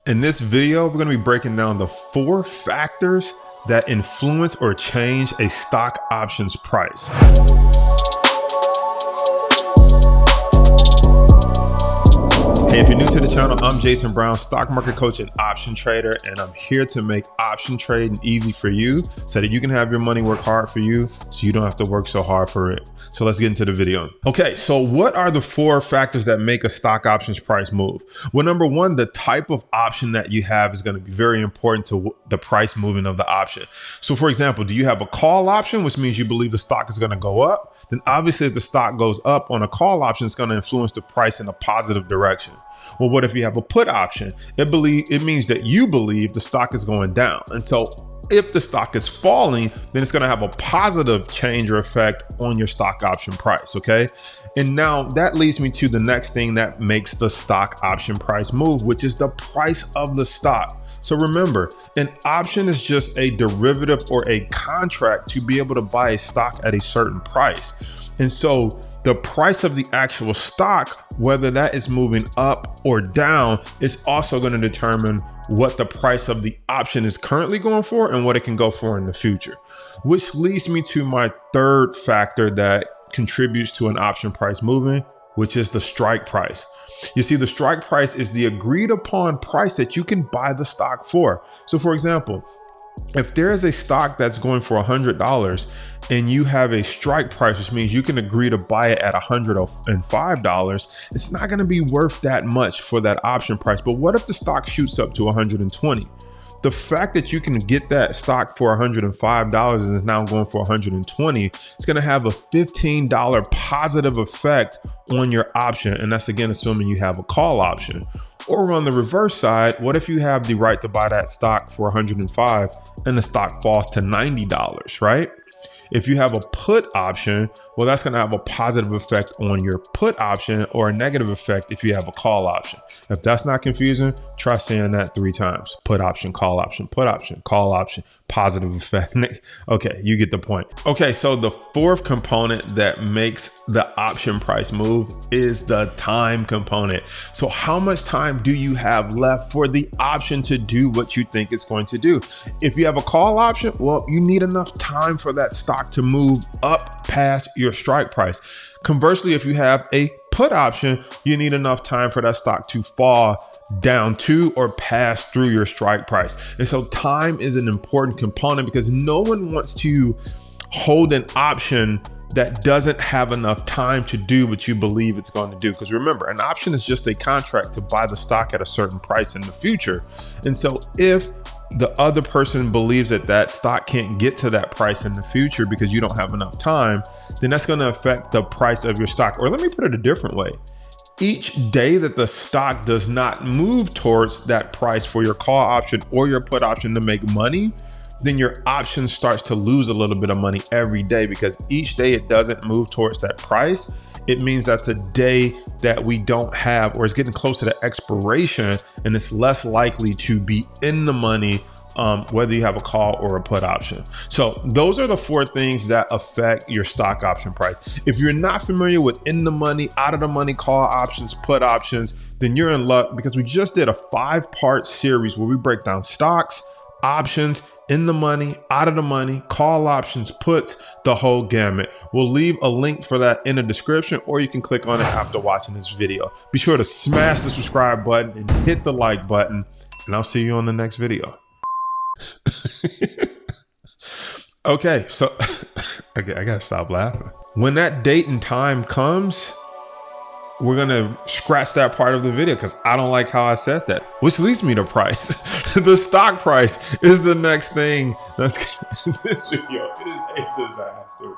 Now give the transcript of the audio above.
In this video, we're going to be breaking down the 4 factors that influence or change a stock options price. Hey, if you're new to the channel, I'm Jason Brown, stock market coach and option trader, and I'm here to make option trading easy for you so that you can have your money work hard for you so you don't have to work so hard for it. So let's get into the video. Okay, so what are the 4 factors that make a stock options price move? Well, number 1, the type of option that you have is going to be very important to the price moving of the option. So for example, do you have a call option, which means you believe the stock is going to go up? Then obviously if the stock goes up on a call option, it's going to influence the price in a positive direction. Well, what if you have a put option? It means that you believe the stock is going down. And so if the stock is falling, then it's going to have a positive change or effect on your stock option price. Okay. And now that leads me to the next thing that makes the stock option price move, which is the price of the stock. So remember, an option is just a derivative or a contract to be able to buy a stock at a certain price. And so the price of the actual stock, whether that is moving up or down, is also going to determine what the price of the option is currently going for and what it can go for in the future. Which leads me to my 3rd factor that contributes to an option price moving, which is the strike price. You see, the strike price is the agreed upon price that you can buy the stock for. So for example, if there is a stock that's going for $100 and you have a strike price, which means you can agree to buy it at $105, it's not going to be worth that much for that option price. But what if the stock shoots up to $120? The fact that you can get that stock for $105 and is now going for $120, it's going to have a $15 positive effect on your option. And that's again, assuming you have a call option. Or on the reverse side, what if you have the right to buy that stock for $105 and the stock falls to $90, right? If you have a put option, well, that's going to have a positive effect on your put option or a negative effect if you have a call option. If that's not confusing, try saying that 3 times. Put option, call option, put option, call option, positive effect. Okay, you get the point. Okay, so the 4th component that makes the option price move is the time component. So how much time do you have left for the option to do what you think it's going to do? If you have a call option, well, you need enough time for that stock to move up past your strike price. Conversely, if you have a put option, you need enough time for that stock to fall down to or pass through your strike price. And so time is an important component because no one wants to hold an option that doesn't have enough time to do what you believe it's going to do. Because remember, an option is just a contract to buy the stock at a certain price in the future. And so if the other person believes that that stock can't get to that price in the future because you don't have enough time, then that's going to affect the price of your stock. Or let me put it a different way. Each day that the stock does not move towards that price for your call option or your put option to make money, then your option starts to lose a little bit of money every day, because each day it doesn't move towards that price. It means that's a day that we don't have, or it's getting closer to expiration, and it's less likely to be in the money, whether you have a call or a put option. So those are the 4 things that affect your stock option price. If you're not familiar with in the money, out of the money call options, put options, then you're in luck, because we just did a 5-part series where we break down stocks, options, in the money, out of the money, call options, puts, the whole gamut. We'll leave a link for that in the description, or you can click on it after watching this video. Be sure to smash the subscribe button and hit the like button, and I'll see you on the next video. Okay, so okay, I gotta stop laughing. When that date and time comes, we're gonna scratch that part of the video because I don't like how I said that, which leads me to price. The stock price is the next thing. This video is a disaster.